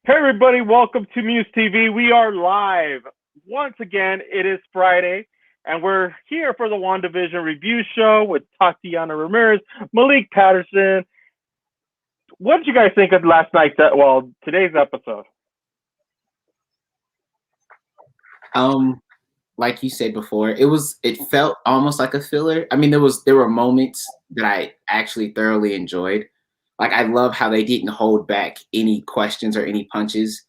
Hey everybody, welcome to MUSE TV. We are live. Once again, it is Friday, and we're here for the WandaVision review show with Tatiana Ramirez, Malik Patterson. What did you guys think of today's episode? Like you said before, it felt almost like a filler. I mean, there were moments that I actually thoroughly enjoyed. Like I love how they didn't hold back any questions or any punches.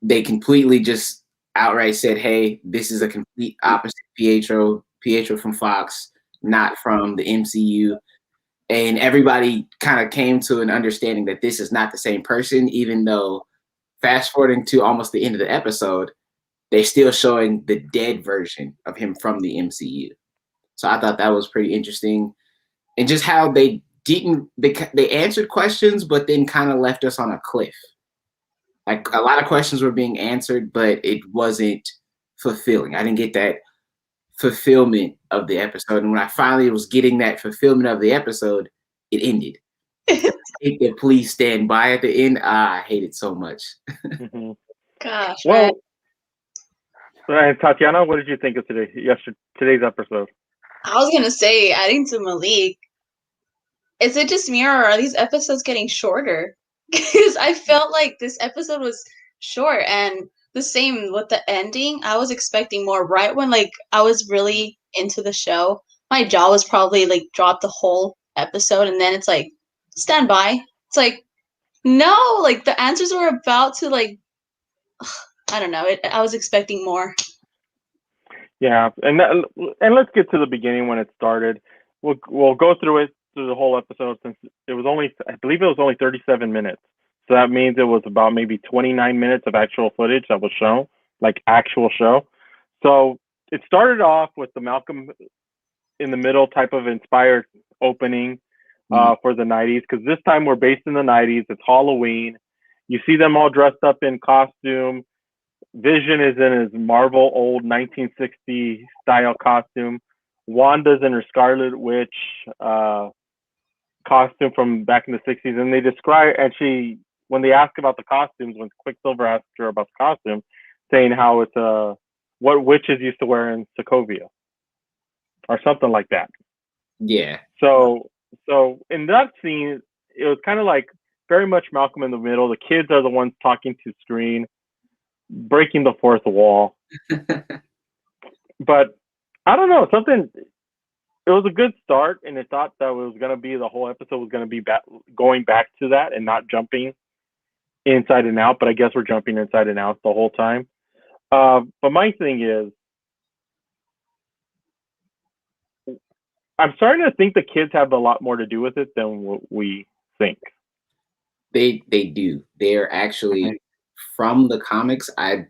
They completely just outright said, "Hey, this is a complete opposite Pietro from Fox, not from the MCU." And everybody kind of came to an understanding that this is not the same person, even though fast forwarding to almost the end of the episode, they're still showing the dead version of him from the MCU. So I thought that was pretty interesting. And just how they answered questions, but then kind of left us on a cliff. Like a lot of questions were being answered, but it wasn't fulfilling. I didn't get that fulfillment of the episode. And when I finally was getting that fulfillment of the episode, it ended. I hate the please stand by at the end. I hate it so much. Mm-hmm. Gosh, Well, Tatiana, what did you think of today's episode? I was gonna say, adding to Malik, is it just me or are these episodes getting shorter? Because I felt like this episode was short, and the same with the ending. I was expecting more. Right when I was really into the show, my jaw was probably dropped the whole episode, and then it's like stand by. It's like no, the answers were about to I don't know. I was expecting more. Yeah, and let's get to the beginning when it started. We'll go through the whole episode since I believe it was only 37 minutes. So that means it was about maybe 29 minutes of actual footage that was shown, like actual show. So it started off with the Malcolm in the Middle type of inspired opening for the 90s, because this time we're based in the 90s. It's Halloween. You see them all dressed up in costume. Vision is in his Marvel old 1960 style costume. Wanda's in her Scarlet Witch costume from back in the 60s. And they describe, when they ask about the costumes, when Quicksilver asked her about the costume, saying how it's what witches used to wear in Sokovia or something like that. Yeah. So in that scene, it was kind of like very much Malcolm in the Middle. The kids are the ones talking to screen, breaking the fourth wall. But I don't know, it was a good start, and it thought that it was going to be, the whole episode was going to be going back to that and not jumping inside and out, but I guess we're jumping inside and out the whole time. But my thing is, I'm starting to think the kids have a lot more to do with it than what we think. They do. They're actually from the comics. I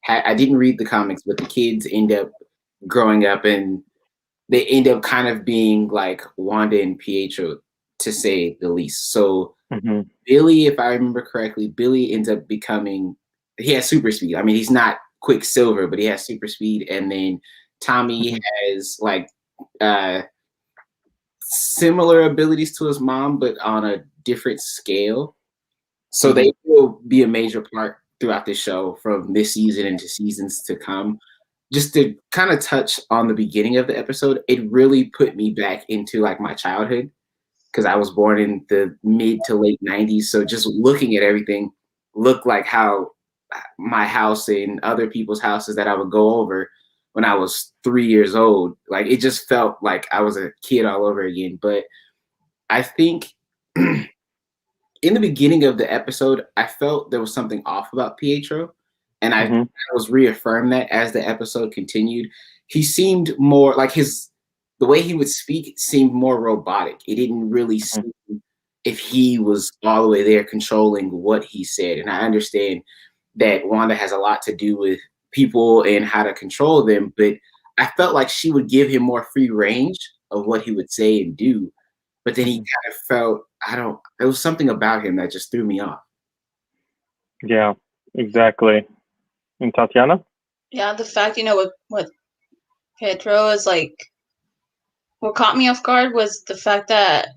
didn't read the comics, but the kids end up growing up and they end up kind of being like Wanda and Pietro, to say the least. So Billy, if I remember correctly, Billy ends up he has super speed. I mean, he's not Quicksilver, but he has super speed. And then Tommy has similar abilities to his mom, but on a different scale. So they will be a major part throughout the show from this season into seasons to come. Just to kind of touch on the beginning of the episode, it really put me back into my childhood, because I was born in the mid to late 90s. So just looking at everything looked like how my house and other people's houses that I would go over when I was 3 years old. Like it just felt like I was a kid all over again. But I think in the beginning of the episode, I felt there was something off about Pietro. And I was reaffirmed that as the episode continued. He seemed more like the way he would speak seemed more robotic. It didn't really seem if he was all the way there controlling what he said. And I understand that Wanda has a lot to do with people and how to control them, but I felt like she would give him more free range of what he would say and do. But then he kind of felt, there was something about him that just threw me off. Yeah, exactly. And Tatiana? Yeah, the fact, what Pedro is what caught me off guard was the fact that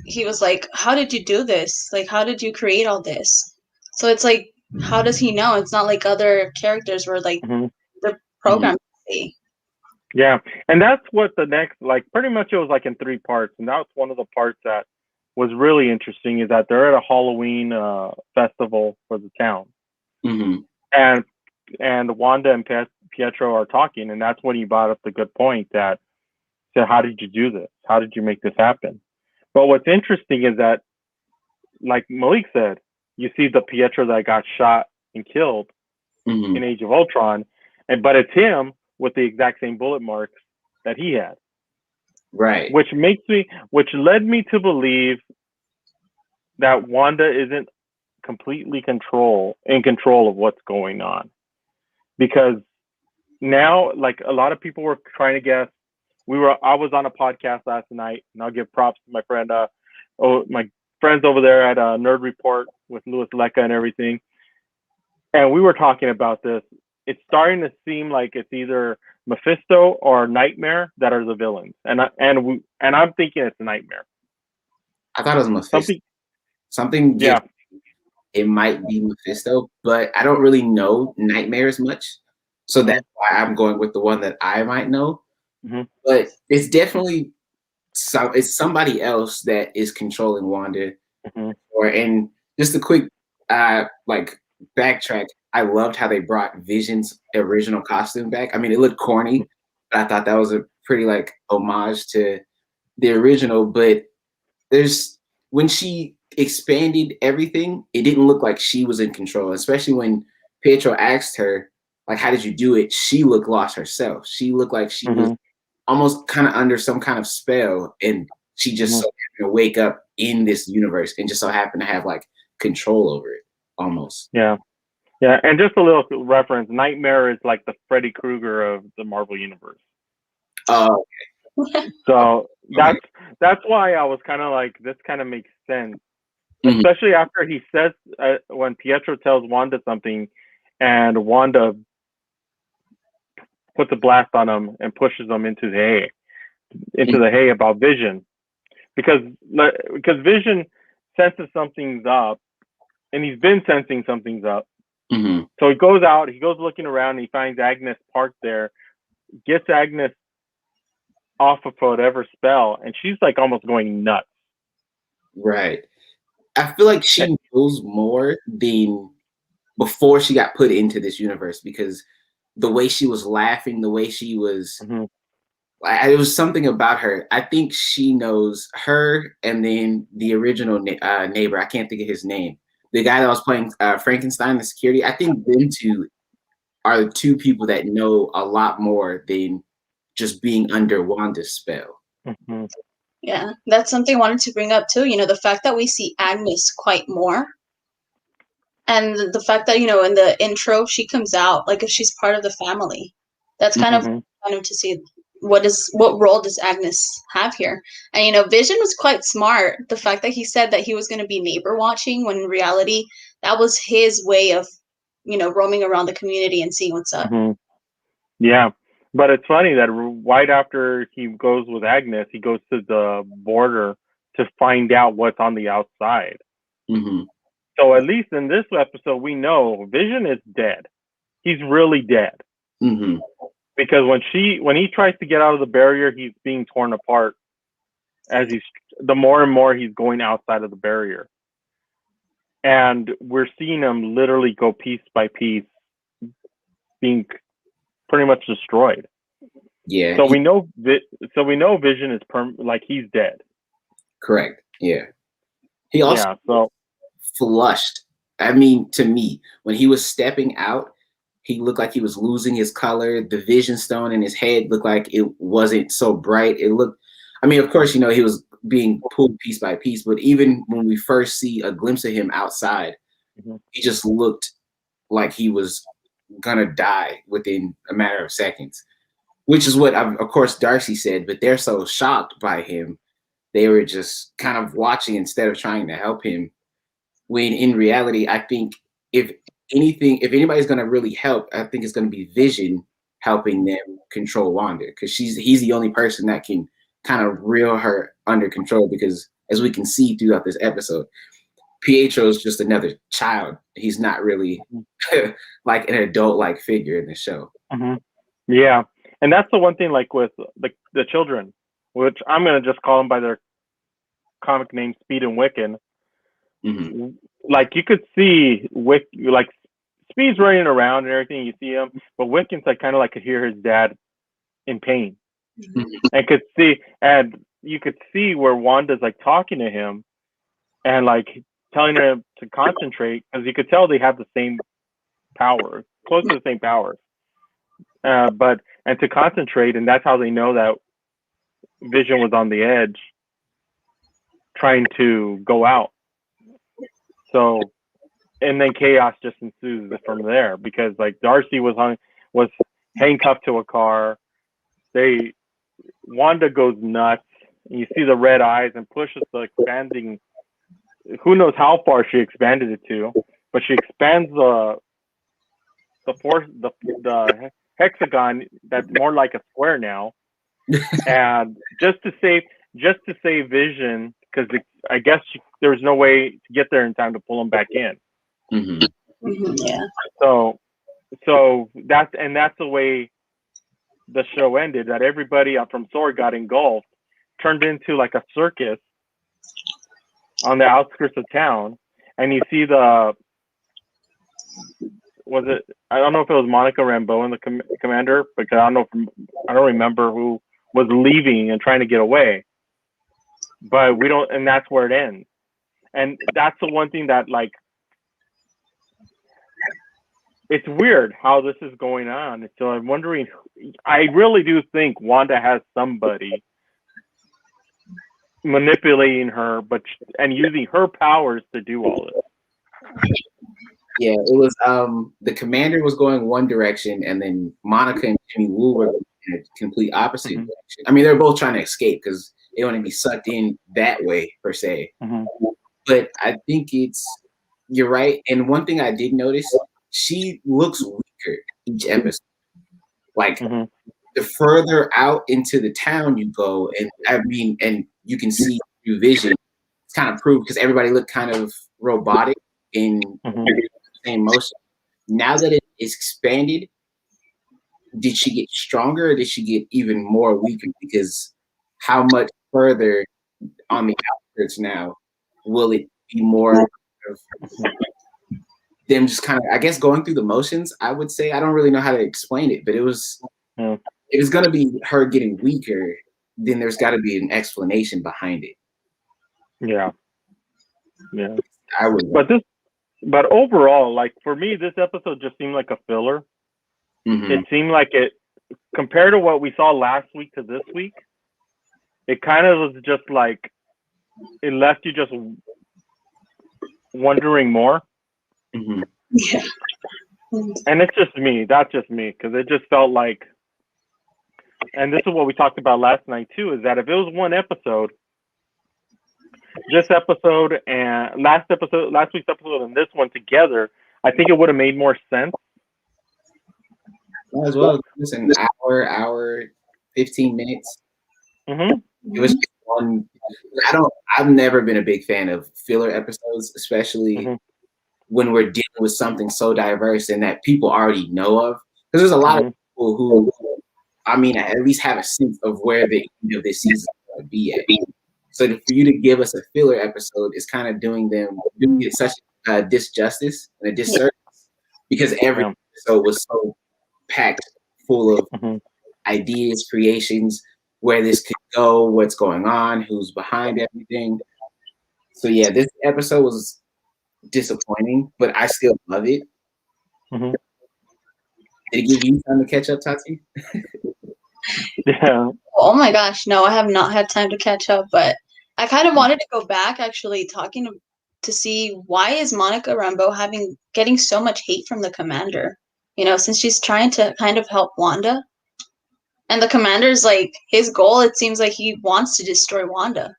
he was like, how did you do this? Like, how did you create all this? So it's like how does he know? It's not like other characters where like they're programmed to see. Yeah, and that's what the next, like, pretty much it was like in 3 parts, and that's one of the parts that was really interesting is that they're at a Halloween festival for the town, and Wanda and Pietro are talking, and that's when he brought up the good point that said, "How did you do this? How did you make this happen?" But what's interesting is that, like Malik said, you see the Pietro that got shot and killed in Age of Ultron, but it's him with the exact same bullet marks that he had. Right. Which led me to believe that Wanda isn't completely in control of what's going on. Because now, like, a lot of people were trying to guess. I was on a podcast last night, and I'll give props to my friend, my friends over there at Nerd Report with Louis Lecca and everything. And we were talking about this. It's starting to seem like it's either Mephisto or Nightmare that are the villains, and I'm thinking it's Nightmare. I thought it was Mephisto. Something. Yeah. It might be Mephisto, but I don't really know Nightmare as much, so that's why I'm going with the one that I might know. But it's definitely it's somebody else that is controlling Wanda. And just a quick like backtrack. I loved how they brought Vision's original costume back. I mean, it looked corny, but I thought that was a pretty like homage to the original. But when she expanded everything, it didn't look like she was in control, especially when Pietro asked her, like, how did you do it? She looked lost herself. She looked like she was almost kind of under some kind of spell, and she just so happened to wake up in this universe and just so happened to have like control over it almost. Yeah, and just a little reference, Nightmare is like the Freddy Krueger of the Marvel Universe. Oh, okay. So that's why I was kind of like, this kind of makes sense. Especially after he says, when Pietro tells Wanda something, and Wanda puts a blast on him and pushes him into the hay about Vision, because Vision senses something's up, and he's been sensing something's up. So he goes out, he goes looking around, and he finds Agnes parked there, gets Agnes off of whatever spell, and she's like almost going nuts. Right. I feel like she knows more than before she got put into this universe, because the way she was laughing, the way she was, it was something about her. I think she knows her, and then the original neighbor, I can't think of his name, the guy that was playing Frankenstein, the security. I think them two are the two people that know a lot more than just being under Wanda's spell. Yeah, that's something I wanted to bring up too. You know, the fact that we see Agnes quite more, and the fact that, you know, in the intro she comes out like if she's part of the family. That's kind of to see what role does Agnes have here. And, you know, Vision was quite smart. The fact that he said that he was going to be neighbor watching, when in reality that was his way of, you know, roaming around the community and seeing what's up. Yeah. But it's funny that right after he goes with Agnes, he goes to the border to find out what's on the outside. So at least in this episode, we know Vision is dead. He's really dead. Because when he tries to get out of the barrier, he's being torn apart as the more and more he's going outside of the barrier. And we're seeing him literally go piece by piece, being pretty much destroyed. Yeah. So we know Vision is like he's dead. Correct. Yeah. He also flushed. I mean, to me, when he was stepping out, he looked like he was losing his color. The Vision Stone in his head looked like it wasn't so bright. It looked, I mean, of course, you know, he was being pulled piece by piece, but even when we first see a glimpse of him outside, he just looked like he was gonna die within a matter of seconds, which is what, of course, Darcy said, but they're so shocked by him, they were just kind of watching instead of trying to help him, when in reality, I think if anybody's going to really help, I think it's going to be Vision helping them control Wanda, because he's the only person that can kind of reel her under control, because as we can see throughout this episode, Pietro's just another child. He's not really like an adult-like figure in the show. Yeah, and that's the one thing, like with the children, which I'm gonna just call them by their comic name, Speed and Wiccan. Like you could see like Speed's running around and everything. You see him, but Wiccan's like kind of like could hear his dad in pain, and you could see where Wanda's like talking to him and like telling him to concentrate, because you could tell they have the same power, close to the same powers. And to concentrate, and that's how they know that Vision was on the edge, trying to go out. So, and then chaos just ensues from there, because like Darcy was handcuffed to a car. Wanda goes nuts, and you see the red eyes and pushes the expanding. Who knows how far she expanded it to, but she expands the hexagon that's more like a square now, and just to save Vision, because I guess there was no way to get there in time to pull him back in. Yeah. So that's the way the show ended. That everybody from Sword got engulfed, turned into like a circus on the outskirts of town, and you see I don't know if it was Monica Rambeau and the commander, because I don't remember who was leaving and trying to get away. But and that's where it ends. And that's the one thing that, like, it's weird how this is going on. So I'm wondering, I really do think Wanda has somebody manipulating her, and using her powers to do all this. Yeah, it was the commander was going one direction, and then Monica and Jimmy Woo were in a complete opposite direction. I mean, they're both trying to escape because they want to be sucked in that way, per se. But I think you're right. And one thing I did notice, she looks weaker each episode. Like the further out into the town you go, and you can see through Vision, it's kind of proved because everybody looked kind of robotic in same motion. Now that it is expanded, did she get stronger, or did she get even more weaker? Because how much further on the outskirts now will it be more of them just kind of, I guess, going through the motions? I would say, I don't really know how to explain it, but it was going to be her getting weaker. Then there's got to be an explanation behind it. Yeah. I would. But overall, like for me, this episode just seemed like a filler. It seemed like it, compared to what we saw last week to this week, it kind of was just like, it left you just wondering more. Yeah. And it's just me. That's just me, because it just felt like, and this is what we talked about last night too, is that if it was one episode, this episode and last week's episode and this one together, I think it would have made more sense. As well, it's an hour, 15 minutes. It was one. I've never been a big fan of filler episodes, especially when we're dealing with something so diverse and that people already know of. Because there's a lot of people who, I mean, at least have a sense of where the end of this season is going to be at. So for you to give us a filler episode is kind of doing it such a disjustice and a disservice, because every episode was so packed full of ideas, creations, where this could go, what's going on, who's behind everything. So yeah, this episode was disappointing, but I still love it. Did it give you time to catch up, Tati? Yeah. Oh my gosh, no, I have not had time to catch up, but I kind of wanted to go back, actually, talking to see why is Monica Rambeau getting so much hate from the commander? You know, since she's trying to kind of help Wanda. And the commander's like, his goal, it seems like he wants to destroy Wanda.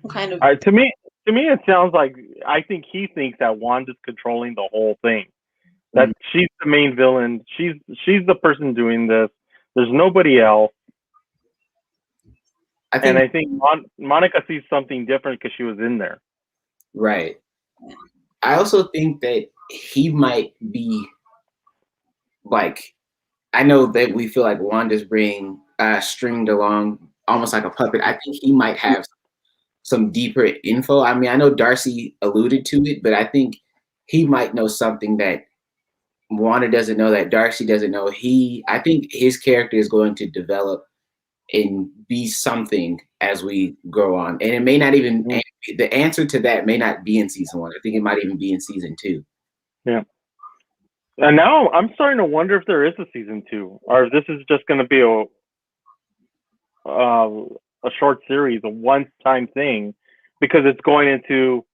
Kind of. To me, it sounds like, I think he thinks that Wanda's controlling the whole thing. That she's the main villain. She's the person doing this. There's nobody else. I think Monica sees something different because she was in there. Right. I also think that he might be like, I know that we feel like Wanda's being stringed along almost like a puppet. I think he might have some deeper info. I mean, I know Darcy alluded to it, but I think he might know something that Wanda doesn't know, that Darcy doesn't know. I think his character is going to develop and be something as we go on. And it may not even, the answer to that may not be in season 1. I think it might even be in season 2. Yeah. And now I'm starting to wonder if there is a season 2, or if this is just going to be a short series, a one-time thing, because it's going into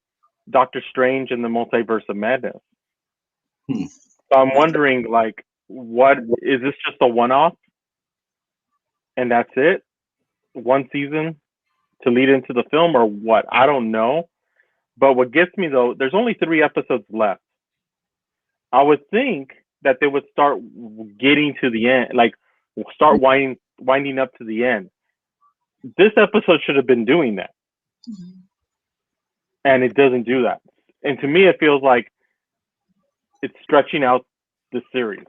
Doctor Strange and the Multiverse of Madness. So I'm wondering, like, what is this, just a one-off, and that's it? One season to lead into the film, or what? I don't know. But what gets me, though, there's only 3 episodes left. I would think that they would start getting to the end, like start winding up to the end. This episode should have been doing that. And it doesn't do that. And to me, it feels like it's stretching out the series.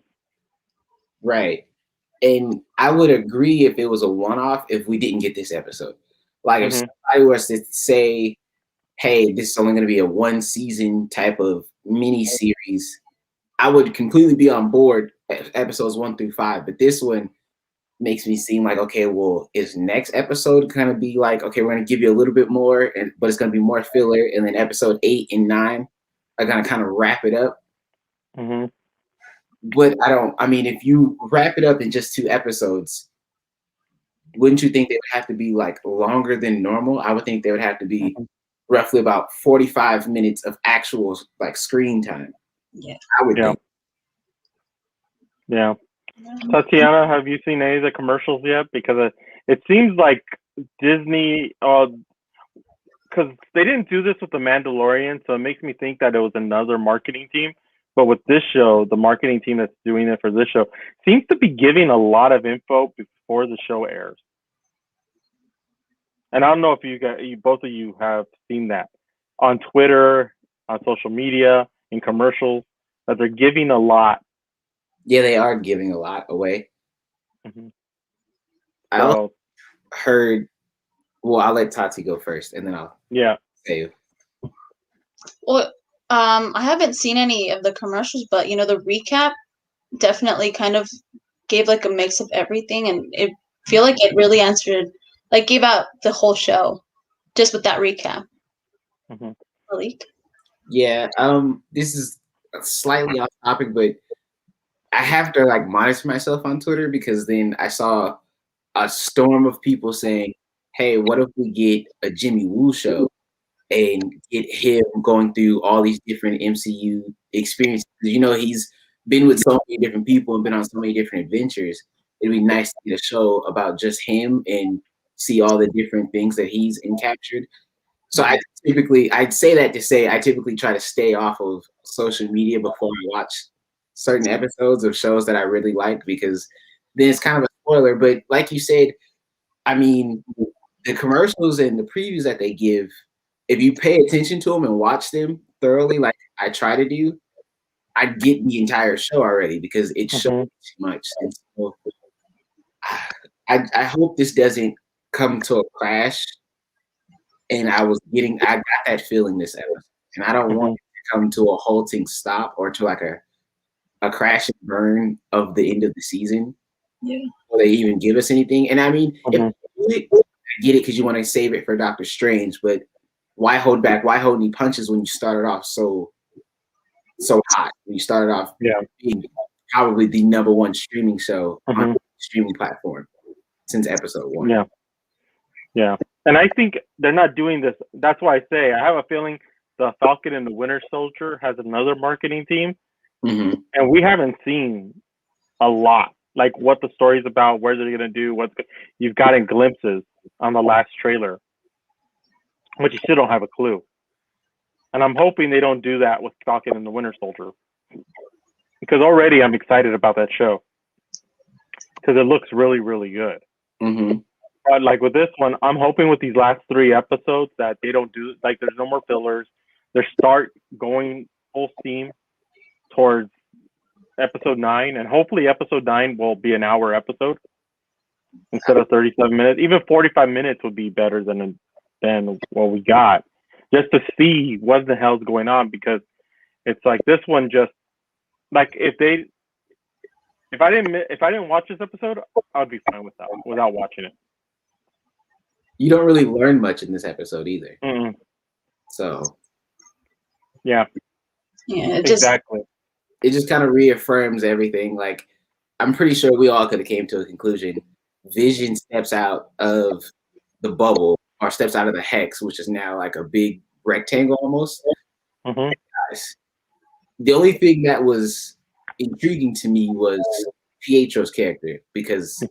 Right. And I would agree if it was a one-off if we didn't get this episode. Like if somebody was to say, hey, this is only going to be a 1-season type of mini series, I would completely be on board episodes 1 through 5. But this one makes me seem like, okay, well, is next episode kind of be like, okay, we're going to give you a little bit more, but it's going to be more filler. And then episode 8 and 9 are going to kind of wrap it up. But I mean, if you wrap it up in just 2 episodes, wouldn't you think they would have to be like longer than normal? I would think they would have to be roughly about 45 minutes of actual like screen time. Yeah. I would think. Yeah. Tatiana, have you seen any of the commercials yet? Because it seems like Disney, because they didn't do this with The Mandalorian, so it makes me think that it was another marketing team. But with this show, the marketing team that's doing it for this show seems to be giving a lot of info before the show airs. And I don't know if both of you have seen that on Twitter, on social media, in commercials, that they're giving a lot. Yeah, they are giving a lot away. I also heard. Well, I'll let Tati go first, and then I'll say. Well, I haven't seen any of the commercials, but the recap definitely kind of gave like a mix of everything, and it feel like it really answered, like gave out the whole show just with that recap. Malik? Yeah, this is slightly off topic, but I have to like monitor myself on Twitter because then I saw a storm of people saying, hey, what if we get a Jimmy Woo show and get him going through all these different MCU experiences? He's been with so many different people and been on so many different adventures. It'd be nice to get a show about just him and see all the different things that he's encaptured. So I'd say that to say I typically try to stay off of social media before I watch certain episodes of shows that I really like, because then it's kind of a spoiler. But like you said, I mean, the commercials and the previews that they give, if you pay attention to them and watch them thoroughly, like I try to do, I get the entire show already because it shows too much. And so I hope this doesn't come to a crash. And I got that feeling this episode, and I don't want it to come to a halting stop or to like a crash and burn of the end of the season. Yeah. Or they even give us anything. And I mean, I get it because you want to save it for Doctor Strange, but why hold back? Why hold any punches when you started off so hot? When you started off being probably the #1 streaming show on the streaming platform since episode 1. Yeah. And I think they're not doing this. That's why I say I have a feeling the Falcon and the Winter Soldier has another marketing team. And we haven't seen a lot, like what the story's about, where they're going to do, you've gotten glimpses on the last trailer, but you still don't have a clue. And I'm hoping they don't do that with Falcon and the Winter Soldier, because already I'm excited about that show because it looks really, really good. But like with this one, I'm hoping with these last 3 episodes that they don't do like there's no more fillers. They start going full steam towards episode 9, and hopefully episode 9 will be an hour episode instead of 37 minutes. Even 45 minutes would be better than what we got, just to see what the hell's going on, because it's like this one just like if I didn't watch this episode, I'd be fine with that without watching it. You don't really learn much in this episode either. Mm-mm. So yeah, exactly. It just kind of reaffirms everything. Like, I'm pretty sure we all could have came to a conclusion. Vision steps out of the bubble, or steps out of the hex, which is now like a big rectangle almost. Mm-hmm. Guys, the only thing that was intriguing to me was Pietro's character, because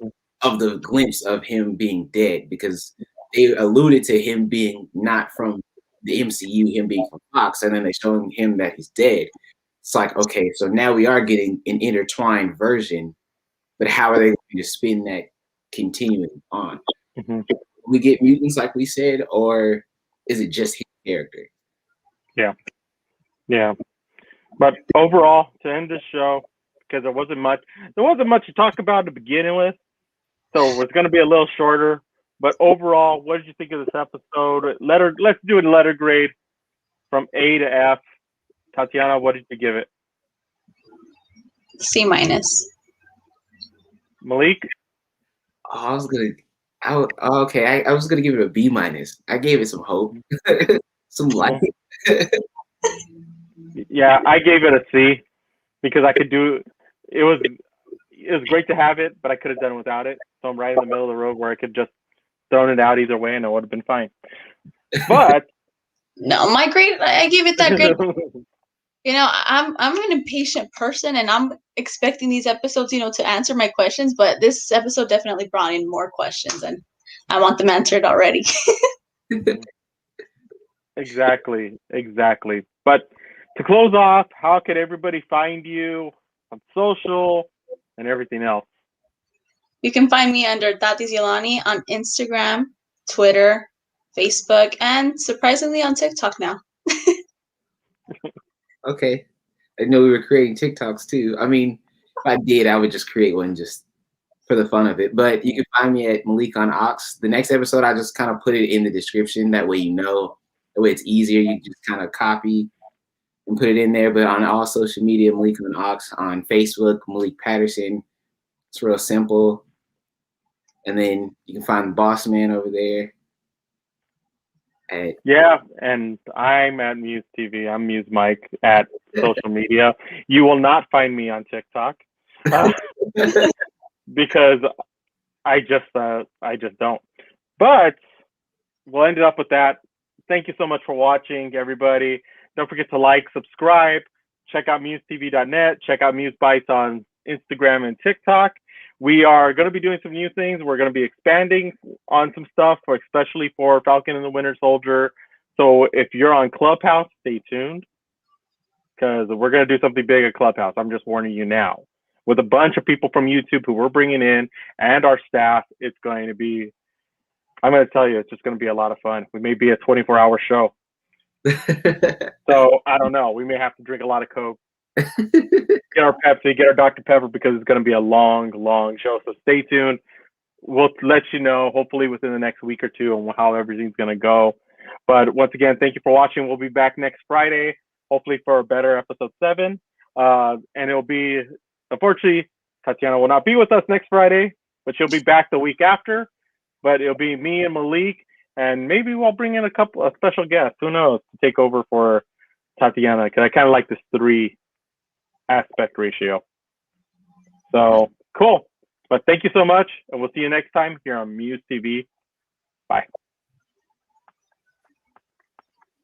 of the glimpse of him being dead, because they alluded to him being not from the MCU, him being from Fox, and then they showing him that he's dead. It's like, okay, so now we are getting an intertwined version, but how are they going to spin that continuing on? Mm-hmm. We get mutants like we said, or is it just his character? Yeah. But overall, to end this show, because there wasn't much to talk about to begin with, so it's going to be a little shorter. But overall, what did you think of this episode? Let's do a letter grade from A to F. Tatiana, what did you give it? C-. Malik? I was gonna give it a B-. I gave it some hope, some light. Yeah, I gave it a C because I could do it. Was great to have it, but I could have done without it. So I'm right in the middle of the road where I could just thrown it out either way and it would have been fine. But no, my grade, I gave it that grade. I'm an impatient person, and I'm expecting these episodes, to answer my questions. But this episode definitely brought in more questions, and I want them answered already. Exactly. But to close off, how could everybody find you on social and everything else? You can find me under Tati Zilani on Instagram, Twitter, Facebook, and surprisingly on TikTok now. Okay. I know we were creating TikToks too. I mean, if I did, I would just create one just for the fun of it. But you can find me at Malik on Ox. The next episode, I just kind of put it in the description. That way that way it's easier. You just kind of copy and put it in there. But on all social media, Malik on Ox. On Facebook, Malik Patterson. It's real simple. And then you can find Boss Man over there. Yeah, and I'm at Muse TV. I'm Muse Mike at social media. You will not find me on TikTok because I just don't. But we'll end it up with that. Thank you so much for watching, everybody. Don't forget to like, subscribe, check out musetv.net, check out Muse Bites on Instagram and TikTok. We are going to be doing some new things. We're going to be expanding on some stuff, especially for Falcon and the Winter Soldier. So if you're on Clubhouse, stay tuned because we're going to do something big at Clubhouse. I'm just warning you now. With a bunch of people from YouTube who we're bringing in and our staff, it's going to be, I'm going to tell you, it's just going to be a lot of fun. We may be a 24-hour show. So I don't know. We may have to drink a lot of Coke. Get our Pepsi, get our Dr. Pepper, because it's going to be a long show. So stay tuned. We'll let you know, hopefully within the next week or two, on how everything's going to go. But once again, thank you for watching. We'll be back next Friday, hopefully for a better episode 7. And it'll be, unfortunately, Tatiana will not be with us next Friday, but she'll be back the week after. But it'll be me and Malik, and maybe we'll bring in a couple of special guests. Who knows, to take over for Tatiana, because I kind of like this 3 aspect ratio. So cool. But thank you so much, and we'll see you next time here on Muse TV. Bye.